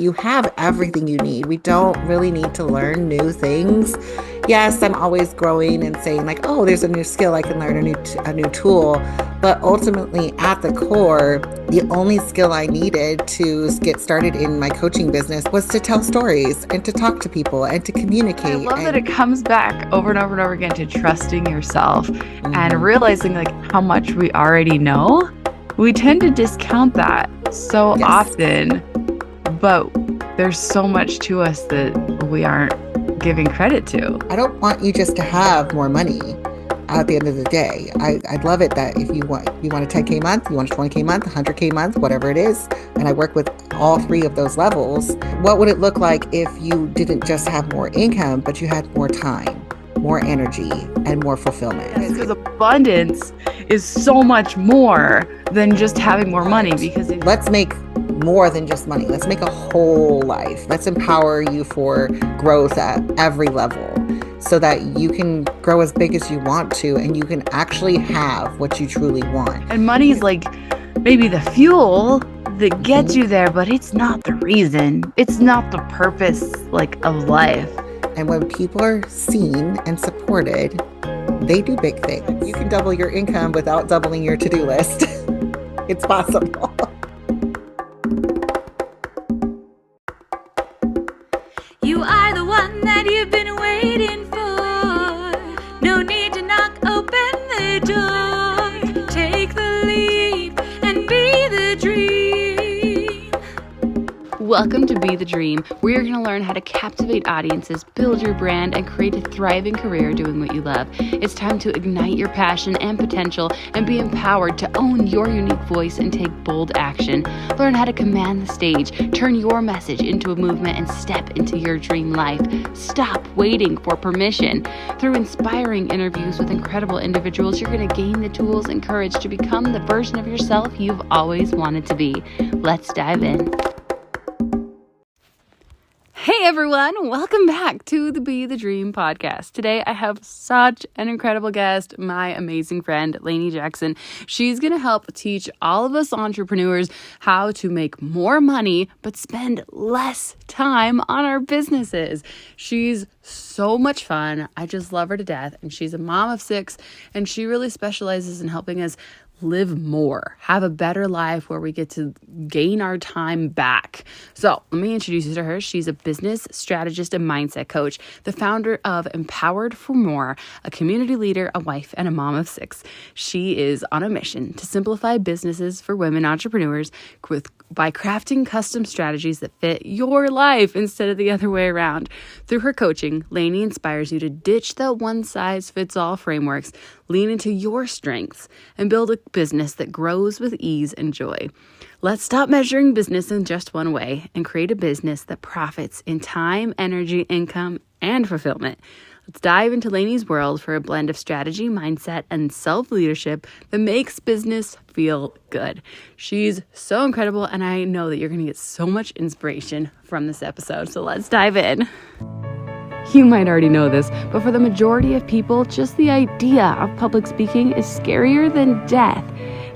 You have everything you need. We don't really need to learn new things. Yes, I'm always growing and saying like, oh, there's a new skill, I can learn a new tool. But ultimately, at the core, the only skill I needed to get started in my coaching business was to tell stories and to talk to people and to communicate. I love that it comes back over and over and over again to trusting yourself and realizing like how much we already know. We tend to discount that so often, but there's so much to us that we aren't giving credit to. I don't want you just to have more money at the end of the day. I'd love it that if you want a 10K month, you want a 20K month, 100K month, whatever it is. And I work with all three of those levels. What would it look like if you didn't just have more income, but you had more time, more energy, and more fulfillment? Because abundance is so much more than just having more money. Because let's make more than just money. Let's make a whole life. Let's empower you for growth at every level so that you can grow as big as you want to and you can actually have what you truly want. And money is like maybe the fuel that gets you there, but it's not the reason. It's not the purpose of life. And when people are seen and supported, they do big things. You can double your income without doubling your to-do list. It's possible. You are the one that you've been waiting for. No need to knock open the door. Take the leap and be the dream. Welcome to Be the Dream, where you're going to learn how to captivate audiences, build your brand, and create a thriving career doing what you love. It's time to ignite your passion and potential and be empowered to own your unique voice and take bold action. Learn how to command the stage, turn your message into a movement, and step into your dream life. Stop waiting for permission. Through inspiring interviews with incredible individuals, you're going to gain the tools and courage to become the version of yourself you've always wanted to be. Let's dive in. Hey everyone, welcome back to the Be the Dream podcast. Today I have such an incredible guest, my amazing friend, Lani Jackson. She's going to help teach all of us entrepreneurs how to make more money, but spend less time on our businesses. She's so much fun. I just love her to death. And she's a mom of 6, and she really specializes in helping us live more, have a better life where we get to gain our time back. So let me introduce you to her. She's a business strategist and mindset coach, the founder of M.O.R.E, a community leader, a wife, and a mom of 6. She is on a mission to simplify businesses for women entrepreneurs by crafting custom strategies that fit your life instead of the other way around. Through her coaching, Lani inspires you to ditch the one-size-fits-all frameworks, lean into your strengths, and build a business that grows with ease and joy. Let's stop measuring business in just one way and create a business that profits in time, energy, income, and fulfillment. Let's dive into Lani's world for a blend of strategy, mindset, and self-leadership that makes business feel good. She's so incredible, and I know that you're going to get so much inspiration from this episode. So let's dive in. You might already know this, but for the majority of people, just the idea of public speaking is scarier than death.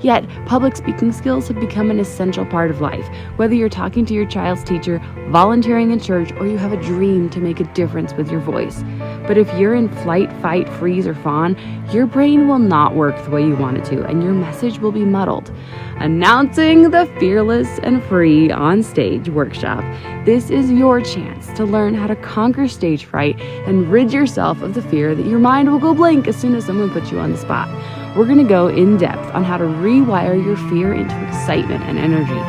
Yet, public speaking skills have become an essential part of life. Whether you're talking to your child's teacher, volunteering in church, or you have a dream to make a difference with your voice. But if you're in flight, fight, freeze, or fawn, your brain will not work the way you want it to, and your message will be muddled. Announcing the Fearless and Free on Stage workshop. This is your chance to learn how to conquer stage fright and rid yourself of the fear that your mind will go blank as soon as someone puts you on the spot. We're going to go in depth on how to rewire your fear into excitement and energy,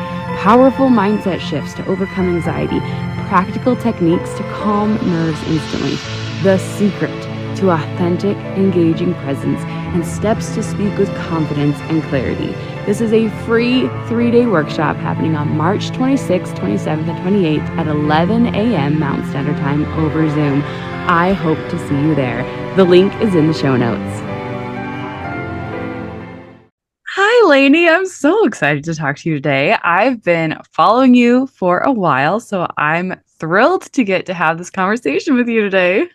powerful mindset shifts to overcome anxiety, practical techniques to calm nerves instantly, the secret to authentic, engaging presence, and steps to speak with confidence and clarity. This is a free 3-day workshop happening on March 26th, 27th, and 28th at 11 a.m. Mountain Standard Time over Zoom. I hope to see you there. The link is in the show notes. Hi, Lani. I'm so excited to talk to you today. I've been following you for a while, so I'm thrilled to get to have this conversation with you today.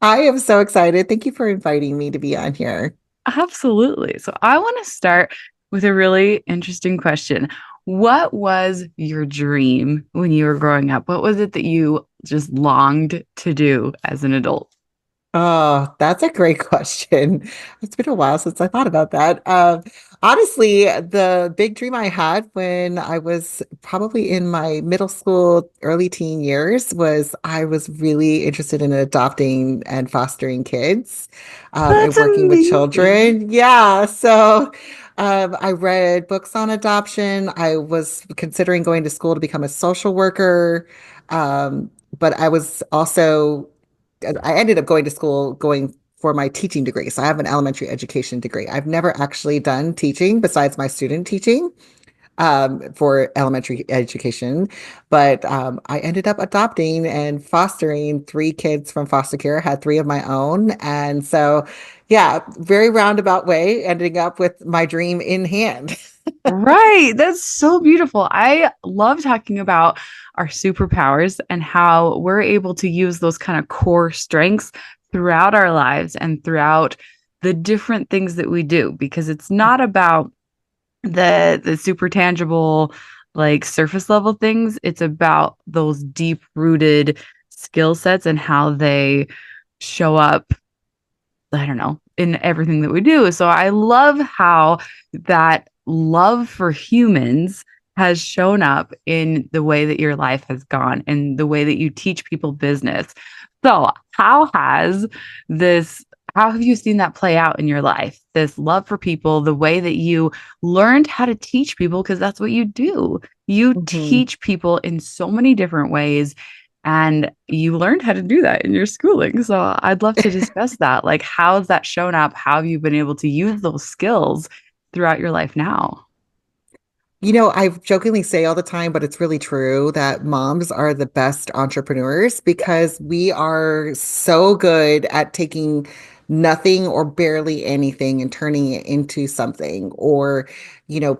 I am so excited. Thank you for inviting me to be on here. Absolutely. So I want to start with a really interesting question. What was your dream when you were growing up? What was it that you just longed to do as an adult? Oh, that's a great question. It's been a while since I thought about that. Honestly, the big dream I had when I was probably in my middle school, early teen years was I was really interested in adopting and fostering kids, and That's working with amazing. children. Yeah, so I read books on adoption. I was considering going to school to become a social worker, but I was also I ended up going to school going for my teaching degree. So I have an elementary education degree. I've never actually done teaching besides my student teaching for elementary education, but I ended up adopting and fostering three kids from foster care. I had three of my own. And so, yeah, very roundabout way, ending up with my dream in hand. Right. That's so beautiful. I love talking about our superpowers and how we're able to use those kind of core strengths throughout our lives and throughout the different things that we do, because it's not about the super tangible, like surface level things. It's about those deep rooted skill sets and how they show up, I don't know, in everything that we do. So I love how that love for humans has shown up in the way that your life has gone and the way that you teach people business. So, this, how have you seen that play out in your life? This love for people, the way that you learned how to teach people, because that's what you do. You Mhm. teach people in so many different ways, and you learned how to do that in your schooling. So I'd love to discuss that. Like, how's that shown up? How have you been able to use those skills throughout your life now? I jokingly say all the time, but it's really true that moms are the best entrepreneurs because we are so good at taking nothing or barely anything and turning it into something, or,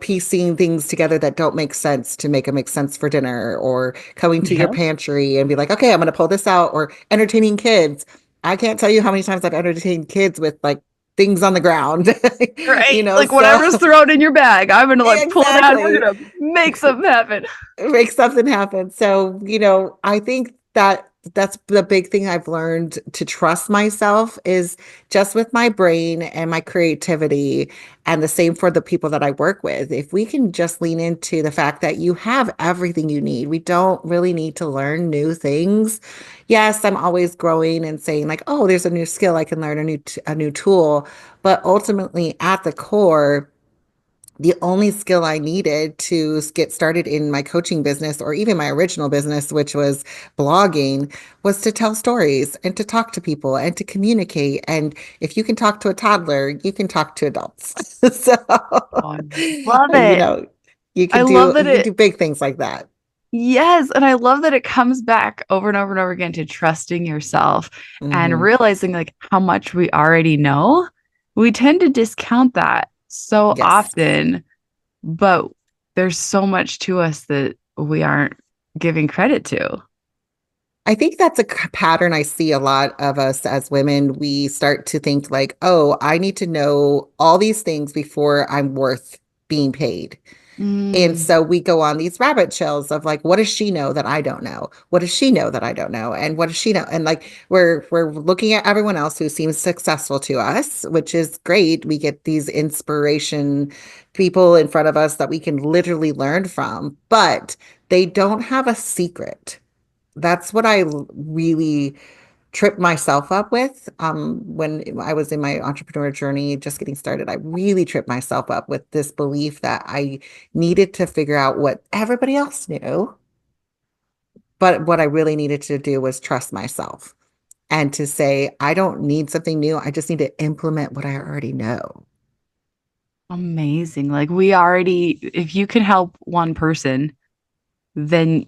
piecing things together that don't make sense to make them make sense for dinner, or coming to your Yeah. pantry and be like, okay, I'm going to pull this out, or entertaining kids. I can't tell you how many times I've entertained kids with like things on the ground, Right. Like so whatever's thrown in your bag, I'm gonna like pull it out and we're exactly. gonna make something happen. Make something happen. So, I think that that's the big thing I've learned to trust myself is just with my brain and my creativity, and the same for the people that I work with. If we can just lean into the fact that you have everything you need, we don't really need to learn new things. Yes, I'm always growing and saying like, oh, there's a new skill I can learn, a new tool, but ultimately at the core, the only skill I needed to get started in my coaching business or even my original business, which was blogging, was to tell stories and to talk to people and to communicate. And if you can talk to a toddler, you can talk to adults. So, Oh, I love you it. know, you I can love do that you can it do big things like that. Yes, and I love that it comes back over and over and over again to trusting yourself and Hmm. realizing like how much we already know. We tend to discount that so Yes. often, but there's so much to us that we aren't giving credit to. I think that's a pattern I see a lot of us as women. We start to think like, oh, I need to know all these things before I'm worth being paid. And Mm, so we go on these rabbit trails of like, what does she know that I don't know? What does she know that I don't know? And what does she know? And like we're looking at everyone else who seems successful to us, which is great. We get these inspiration people in front of us that we can literally learn from, but they don't have a secret. That's what I really tripped myself up with when I was in my entrepreneur journey, just getting started. I really tripped myself up with this belief that I needed to figure out what everybody else knew. But what I really needed to do was trust myself and to say, I don't need something new. I just need to implement what I already know. amazing. Like we already, if you can help one person, then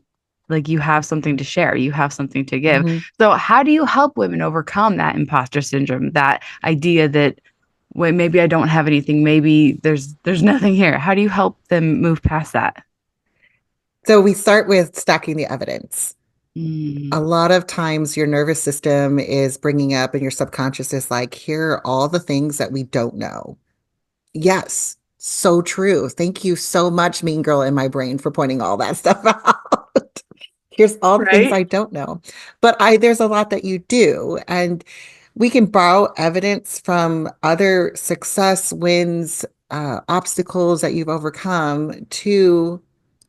like you have something to share, you have something to give. Mhm. So how do you help women overcome that imposter syndrome, that idea that wait, maybe I don't have anything, maybe there's nothing here. How do you help them move past that? So we start with stacking the evidence. A Mm, lot of times your nervous system is bringing up and your subconscious is like, here are all the things that we don't know. Yes. So true. Thank you so much, mean girl in my brain, for pointing all that stuff out. Here's all the things Right? I don't know. But I there's a lot that you do. And we can borrow evidence from other success wins, obstacles that you've overcome to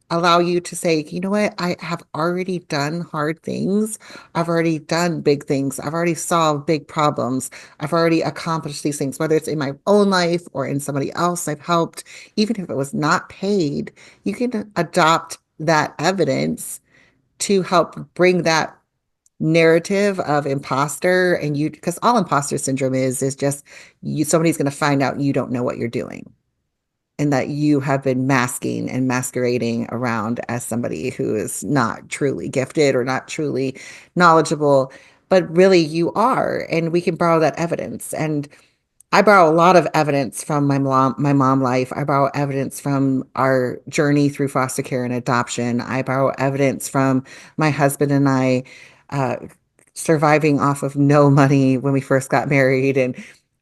allow you to say, you know what, I have already done hard things. I've already done big things. I've already solved big problems. I've already accomplished these things, whether it's in my own life or in somebody else I've helped, even if it was not paid, you can adopt that evidence to help bring that narrative of imposter and you because all imposter syndrome is just you somebody's going to find out you don't know what you're doing and that you have been masking and masquerading around as somebody who is not truly gifted or not truly knowledgeable, but really you are. And we can borrow that evidence. And I borrow a lot of evidence from my mom life. I borrow evidence from our journey through foster care and adoption. I borrow evidence from my husband and I uh, surviving off of no money when we first got married, and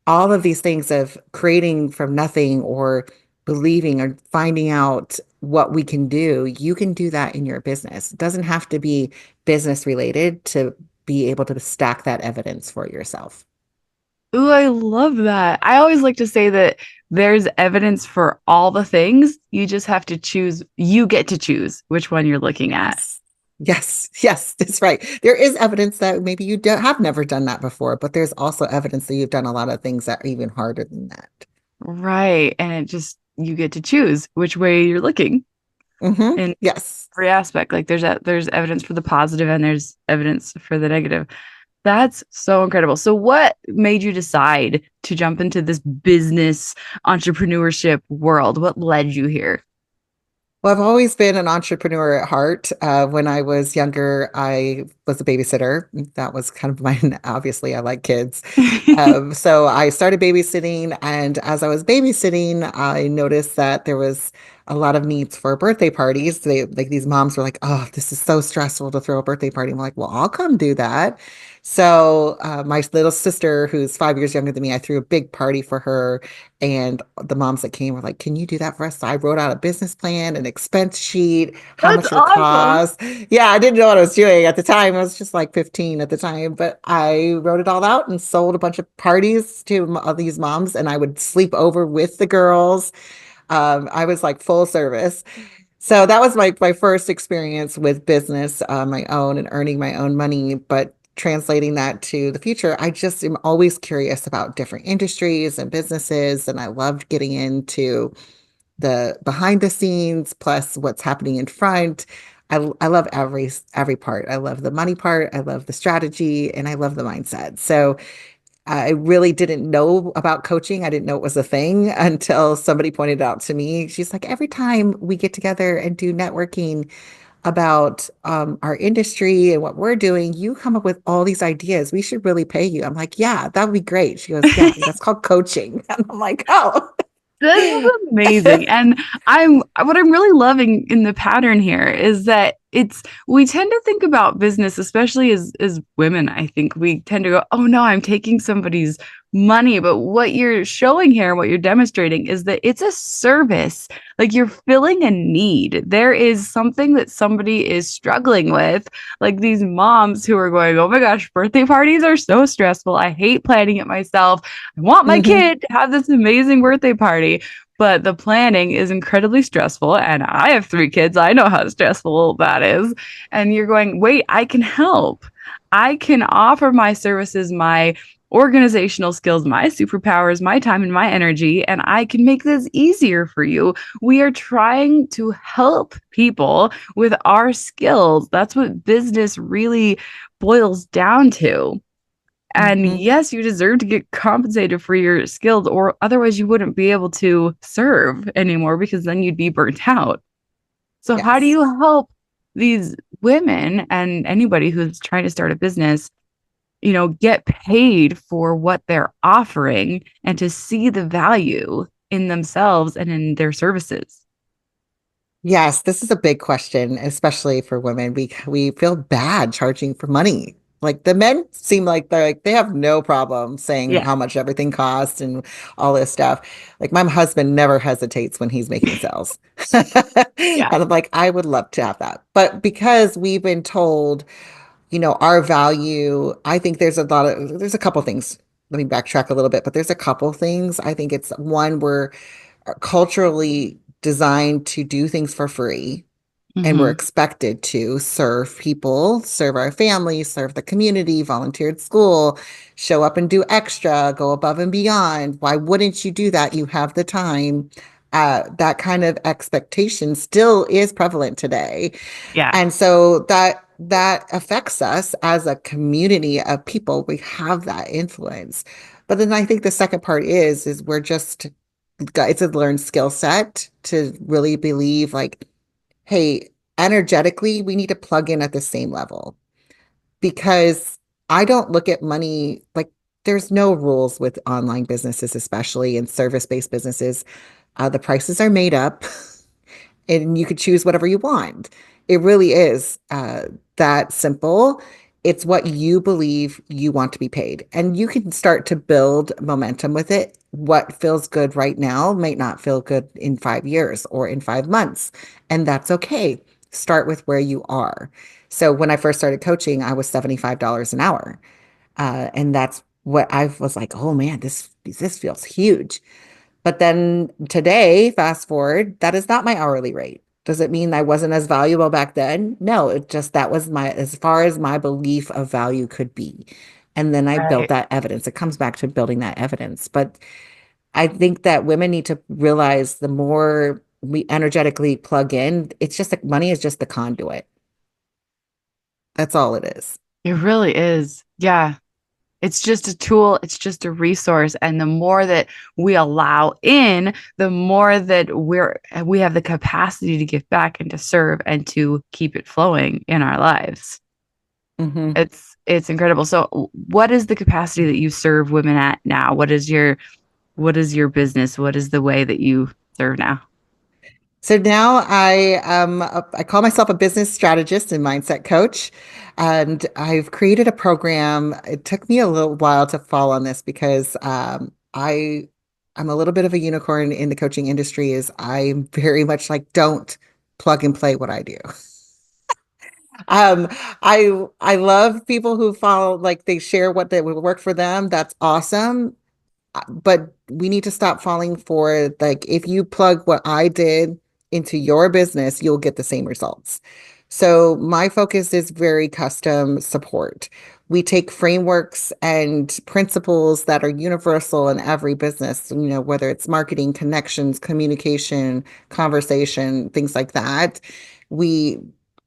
all of these things of creating from nothing or believing or finding out what we can do. You can do that in your business. It doesn't have to be business related to be able to stack that evidence for yourself. Ooh, I love that. I always like to say that there's evidence for all the things. You just have to choose, you get to choose which one you're looking at. Yes. Yes, yes, that's right. There is evidence that maybe you don't have never done that before, but there's also evidence that you've done a lot of things that are even harder than that. Right. And it just, you get to choose which way you're looking in Yes. every aspect. Like there's evidence for the positive and there's evidence for the negative. That's so incredible. So what made you decide to jump into this business entrepreneurship world? What led you here? Well, I've always been an entrepreneur at heart. When I was younger, I was a babysitter. That was kind of my, obviously, I like kids. So I started babysitting. And as I was babysitting, I noticed that there was a lot of needs for birthday parties. Like these moms were like, oh, this is so stressful to throw a birthday party. I'm like, well, I'll come do that. So my little sister, who's 5 years younger than me, I threw a big party for her. And the moms that came were like, can you do that for us? So I wrote out a business plan, an expense sheet, how That's much it would awesome. cost. Yeah, I didn't know what I was doing at the time. I was just like 15 at the time, but I wrote it all out and sold a bunch of parties to all these moms, and I would sleep over with the girls. I was like full service. So that was my first experience with business on my own and earning my own money. But translating that to the future, I just am always curious about different industries and businesses. And I loved getting into the behind the scenes plus what's happening in front. I love every part. I love the money part. I love the strategy and I love the mindset. So I really didn't know about coaching. I didn't know it was a thing until somebody pointed it out to me. She's like, every time we get together and do networking about our industry and what we're doing, you come up with all these ideas. We should really pay you. I'm like, yeah, that would be great. She goes, yeah, that's called coaching. And I'm like, oh. This is amazing. And what I'm really loving in the pattern here is that it's we tend to think about business, especially as women, I think we tend to go, oh no, I'm taking somebody's money. But what you're showing here, what you're demonstrating is that it's a service. Like you're filling a need. There is something that somebody is struggling with, like these moms who are going, oh my gosh, birthday parties are so stressful. I hate planning it myself. I want my Mhm. kid to have this amazing birthday party, but the planning is incredibly stressful. And I have 3 kids. I know how stressful that is. And you're going, wait, I can help. I can offer my services, my organizational skills, my superpowers, my time, and my energy, and I can make this easier for you. We are trying to help people with our skills. That's what business really boils down to. And Mhm. yes, you deserve to get compensated for your skills, or otherwise you wouldn't be able to serve anymore because then you'd be burnt out. So, how do Yes. you help these women and anybody who's trying to start a business, get paid for what they're offering and to see the value in themselves and in their services? Yes, this is a big question, especially for women. We feel bad charging for money. Like the men seem like they have no problem saying Yeah. how much everything costs and all this stuff. Like my husband never hesitates when he's making sales. And Yeah. I'm like, I would love to have that. But because we've been told, our value, I think there's a couple things. Let me backtrack a little bit, but there's a couple things. I think it's one, we're culturally designed to do things for free, and we're Hmm. expected to serve people, serve our families, serve the community, volunteer at school, show up and do extra, go above and beyond. Why wouldn't you do that? You have the time. That kind of expectation still is prevalent today. Yeah. And so that affects us as a community of people. We have that influence. But then I think the second part is we're just it's a learned skill set to really believe like, hey, energetically, we need to plug in at the same level because I don't look at money like there's no rules with online businesses, especially in service-based businesses. The prices are made up and you could choose whatever you want. It really is that simple. It's what you believe you want to be paid. And you can start to build momentum with it. What feels good right now might not feel good in 5 years or in 5 months. And that's okay. Start with where you are. So when I first started coaching, I was $75 an hour. And that's what I was like, oh man, this feels huge. But then today, fast forward, that is not my hourly rate. Does it mean I wasn't as valuable back then? No, it just that was my as far as my belief of value could be. And then I built Right. that evidence. It comes back to building that evidence. But I think that women need to realize the more we energetically plug in, it's just like money is just the conduit. That's all it is. It really is. Yeah. It's just a tool, it's just a resource. And the more that we allow in, the more that we have the capacity to give back and to serve and to keep it flowing in our lives. Hmm. It's incredible. So what is the capacity that you serve women at now? What is your business? What is the way that you serve now? So now I call myself a business strategist and mindset coach, and I've created a program. It took me a little while to fall on this because I'm a little bit of a unicorn in the coaching industry. Is I'm very much like don't plug and play what I do. Um, I love people who follow like they share what that would work for them. That's awesome, but we need to stop falling for like if you plug what I did into your business, you'll get the same results. So my focus is very custom support. We take frameworks and principles that are universal in every business, whether it's marketing, connections, communication, conversation, things like that. We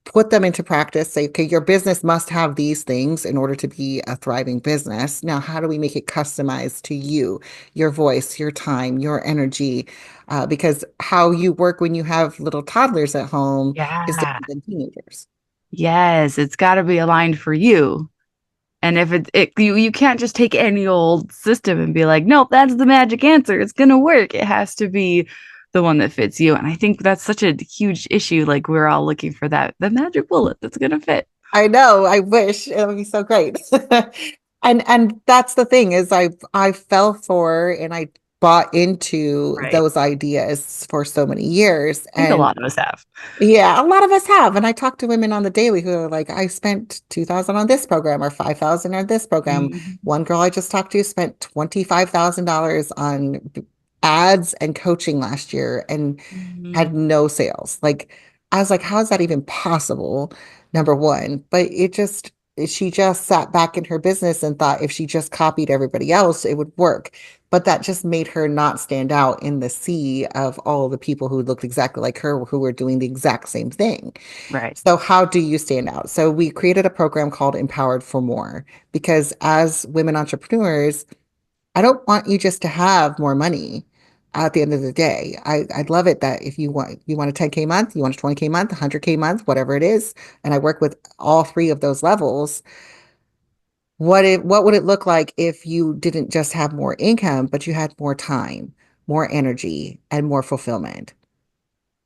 put them into practice, say, okay, your business must have these things in order to be a thriving business. Now, how do we make it customized to you, your voice, your time, your energy? Because how you work when you have little toddlers at home is Yeah. different than teenagers. Yes, it's got to be aligned for you. And if you can't just take any old system and be like, nope, that's the magic answer. It's gonna work. It has to be the one that fits you. And I think that's such a huge issue. Like we're all looking for the magic bullet that's gonna fit. I know, I wish it would be so great. And that's the thing is I fell for and I bought into Right. those ideas for so many years. I think a And lot of us have. yeah, a lot of us have. And I talk to women on the daily who are like, I spent 2,000 on this program or 5,000 on this program. Mhm. One girl I just talked to spent $25,000 on ads and coaching last year and had Mhm. no sales. Like, I was like, how is that even possible? Number one. But she just sat back in her business and thought if she just copied everybody else, it would work. But that just made her not stand out in the sea of all the people who looked exactly like her who were doing the exact same thing. Right. So, how do you stand out? So, we created a program called Empowered for More because as women entrepreneurs, I don't want you just to have more money at the end of the day. I'd love it that if you want a 10K month, you want a 20K month, 100K month, whatever it is, and I work with all three of those levels. What would it look like if you didn't just have more income, but you had more time, more energy, and more fulfillment?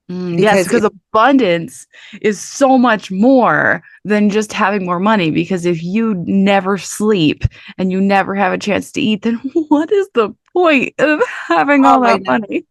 Yes, because because abundance is so much more than just having more money. Because if you never sleep and you never have a chance to eat, then what is the point of having all oh, I that know. money?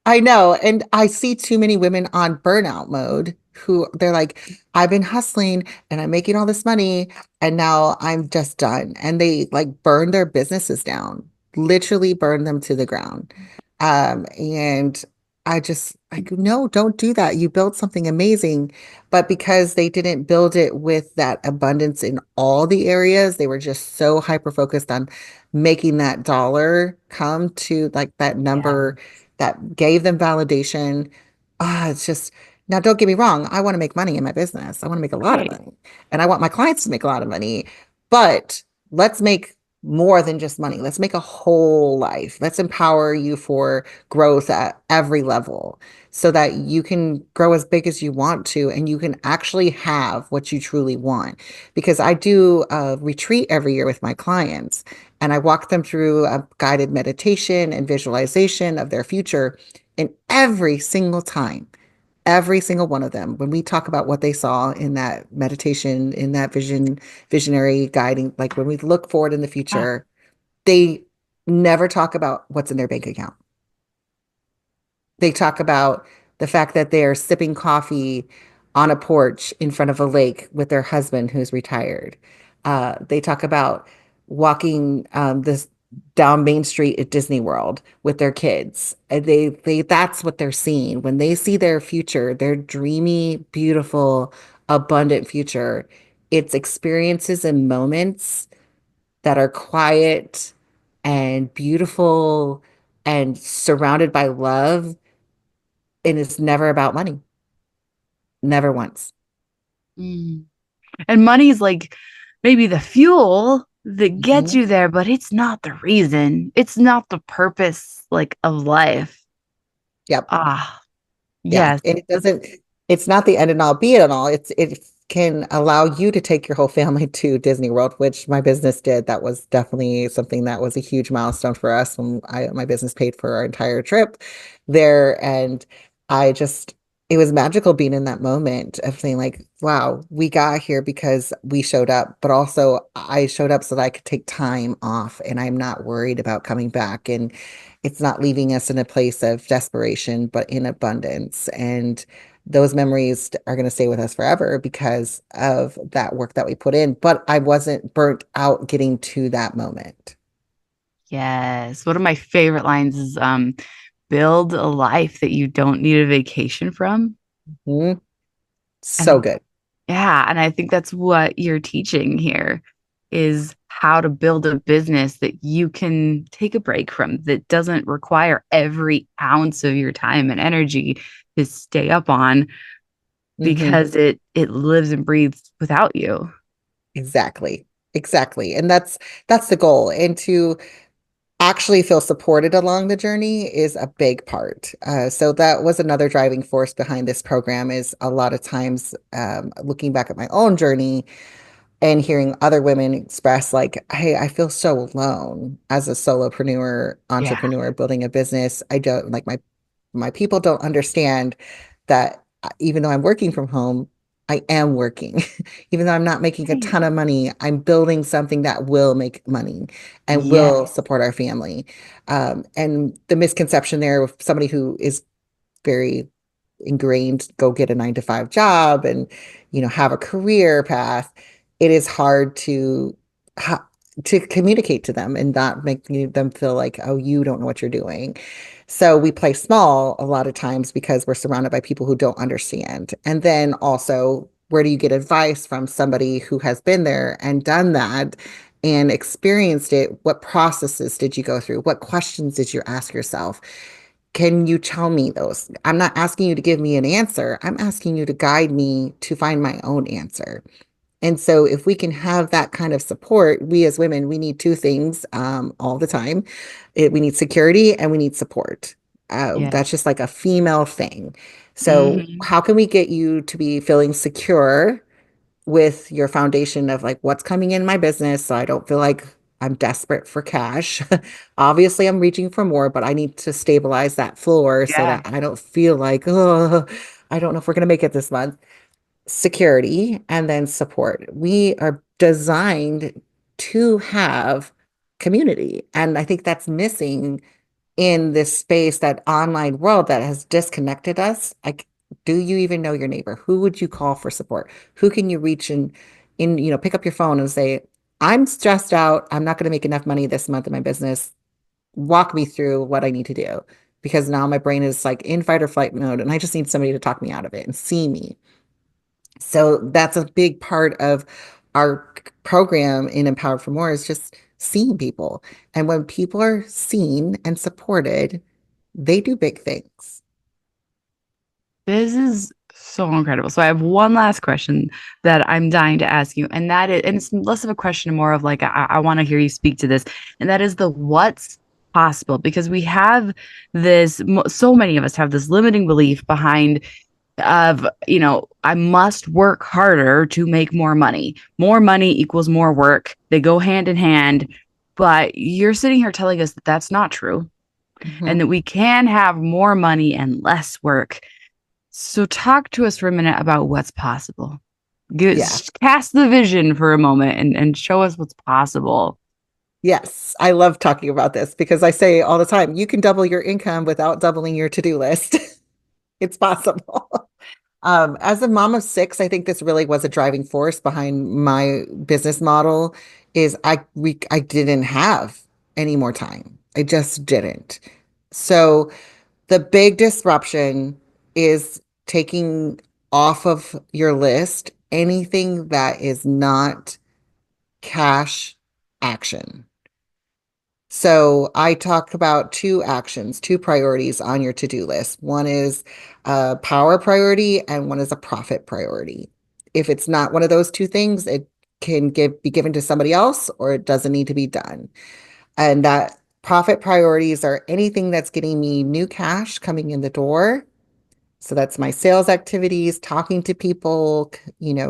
I know. And I see too many women on burnout mode who they're like, I've been hustling and I'm making all this money and now I'm just done. And they like burn their businesses down, literally burn them to the ground. And I just like, no, don't do that. You built something amazing. But because they didn't build it with that abundance in all the areas, they were just so hyper focused on making that dollar come to like that Yeah. number that gave them validation. It's just now, don't get me wrong. I want to make money in my business. I want to make a lot of Right. money and I want my clients to make a lot of money, but let's make more than just money. Let's make a whole life. Let's empower you for growth at every level so that you can grow as big as you want to and you can actually have what you truly want. Because I do a retreat every year with my clients and I walk them through a guided meditation and visualization of their future. And every single one of them, when we talk about what they saw in that meditation, in that visionary guiding, like when we look forward in the Ah, future, they never talk about what's in their bank account. They talk about the fact that they're sipping coffee on a porch in front of a lake with their husband who's retired. They talk about walking this down Main Street at Disney World with their kids. And they that's what they're seeing. When they see their future, their dreamy, beautiful, abundant future, it's experiences and moments that are quiet and beautiful and surrounded by love, and it's never about money. Never once. mm. And money is like maybe the fuel that gets Mhm. you there, but it's not the reason. It's not the purpose like of life. Yep. Ah, Yeah. yes. And it doesn't, it's not the end and all be it all. It can allow you to take your whole family to Disney World, which my business did. That was definitely something that was a huge milestone for us when my business paid for our entire trip there. And I just, it was magical being in that moment of saying like, wow, we got here because we showed up, but also I showed up so that I could take time off and I'm not worried about coming back. And it's not leaving us in a place of desperation, but in abundance. And those memories are going to stay with us forever because of that work that we put in. But I wasn't burnt out getting to that moment. Yes. One of my favorite lines is build a life that you don't need a vacation from. Mhm. And So good. yeah, and I think that's what you're teaching here is how to build a business that you can take a break from that doesn't require every ounce of your time and energy to stay up on Hmm. because it lives and breathes without you. Exactly. Exactly. And that's the goal. And to actually feel supported along the journey is a big part. So that was another driving force behind this program is a lot of times looking back at my own journey and hearing other women express like, hey, I feel so alone as a solopreneur, Yeah. entrepreneur building a business. I don't like my people don't understand that even though I'm working from home, I am working. Even though I'm not making a Right. ton of money, I'm building something that will make money and Yeah. will support our family. And the misconception there with somebody who is very ingrained, go get a 9 to 5 job and, have a career path, it is hard ha- to communicate to them and not make them feel like, oh, you don't know what you're doing. So we play small a lot of times because we're surrounded by people who don't understand. And then also, where do you get advice from somebody who has been there and done that and experienced it? What processes did you go through? What questions did you ask yourself? Can you tell me those? I'm not asking you to give me an answer. I'm asking you to guide me to find my own answer. And so, if we can have that kind of support, we as women, we need two things all the time. We need security and we need support. Yeah. That's just like a female thing. So, Hmm. how can we get you to be feeling secure with your foundation of like what's coming in my business so I don't feel like I'm desperate for cash. Obviously, I'm reaching for more, but I need to stabilize that floor so Yeah. that I don't feel like, oh, I don't know if we're going to make it this month. Security and then support. We are designed to have community. And I think that's missing in this space, that online world that has disconnected us. Like, do you even know your neighbor? Who would you call for support? Who can you reach and pick up your phone and say, I'm stressed out. I'm not going to make enough money this month in my business. Walk me through what I need to do. Because now my brain is like in fight or flight mode, and I just need somebody to talk me out of it and see me. So that's a big part of our program in Empowered for More, is just seeing people. And when people are seen and supported, they do big things. This is so incredible. So I have one last question that I'm dying to ask you, and that is, and it's less of a question, and more of like I want to hear you speak to this, and that is the what's possible, because we have this. So many of us have this limiting belief behind of I must work harder to make more money. More money equals more work. They go hand in hand, but you're sitting here telling us that that's not true, and Mhm. that we can have more money and less work. So talk to us for a minute about what's possible. Yeah. Cast the vision for a moment and show us what's possible. Yes. I love talking about this because I say all the time, you can double your income without doubling your to-do list. It's possible. As a mom of six, I think this really was a driving force behind my business model. Is I didn't have any more time. I just didn't. So the big disruption is taking off of your list anything that is not cash action. So I talk about two actions, two priorities on your to-do list. One is a power priority and one is a profit priority. If it's not one of those two things, it can be given to somebody else, or it doesn't need to be done. And that profit priorities are anything that's getting me new cash coming in the door. So that's my sales activities, talking to people,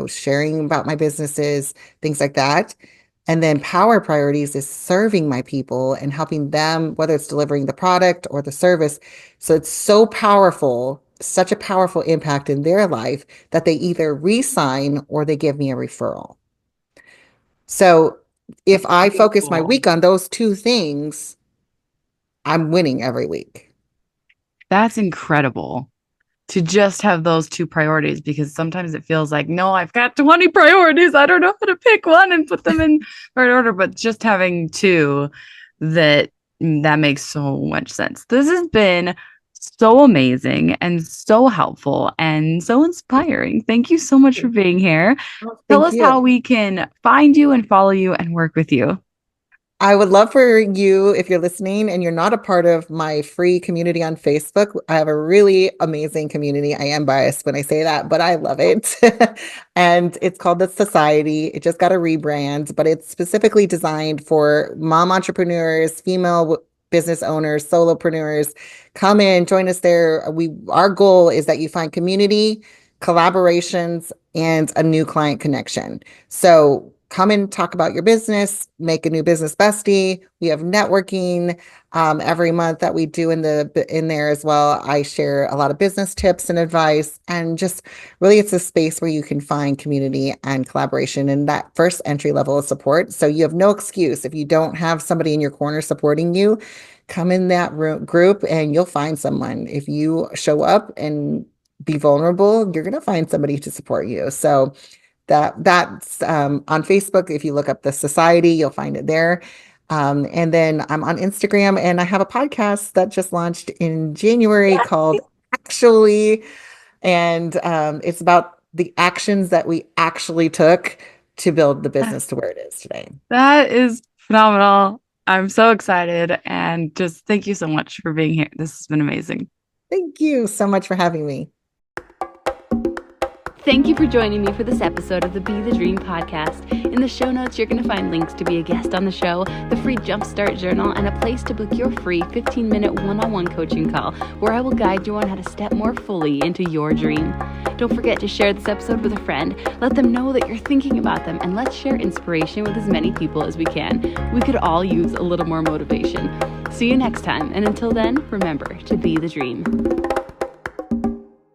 sharing about my businesses, things like that. And then power priorities is serving my people and helping them, whether it's delivering the product or the service. So it's so powerful, such a powerful impact in their life that they either re-sign or they give me a referral. So if I focus my Cool. week on those two things, I'm winning every week. That's incredible to just have those two priorities, because sometimes it feels like, no, I've got 20 priorities. I don't know how to pick one and put them in right order, but just having two, that makes so much sense. This has been so amazing and so helpful and so inspiring. Thank you so much for being here. Oh, Tell thank us how you. we can find you and follow you and work with you. I would love for you, if you're listening and you're not a part of my free community on Facebook, I have a really amazing community. I am biased when I say that, but I love it. And it's called The Society. It just got a rebrand, but it's specifically designed for mom entrepreneurs, female business owners, solopreneurs. Come in, join us there. Our goal is that you find community, collaborations, and a new client connection. So come and talk about your business, make a new business bestie. We have networking every month that we do in there as well. I share a lot of business tips and advice, and just really it's a space where you can find community and collaboration and that first entry level of support. So you have no excuse if you don't have somebody in your corner supporting you. Come in that group and you'll find someone. If you show up and be vulnerable, you're going to find somebody to support you. So that's on Facebook. If you look up the society, you'll find it there. And then I'm on Instagram, and I have a podcast that just launched in January called Actually, and it's about the actions that we actually took to build the business to where it is today. That is phenomenal. I'm so excited, and just thank you so much for being here. This has been amazing. Thank you so much for having me. Thank you for joining me for this episode of the Be the Dream podcast. In the show notes, you're going to find links to be a guest on the show, the free Jumpstart Journal, and a place to book your free 15-minute one-on-one coaching call where I will guide you on how to step more fully into your dream. Don't forget to share this episode with a friend. Let them know that you're thinking about them, and let's share inspiration with as many people as we can. We could all use a little more motivation. See you next time, and until then, remember to be the dream.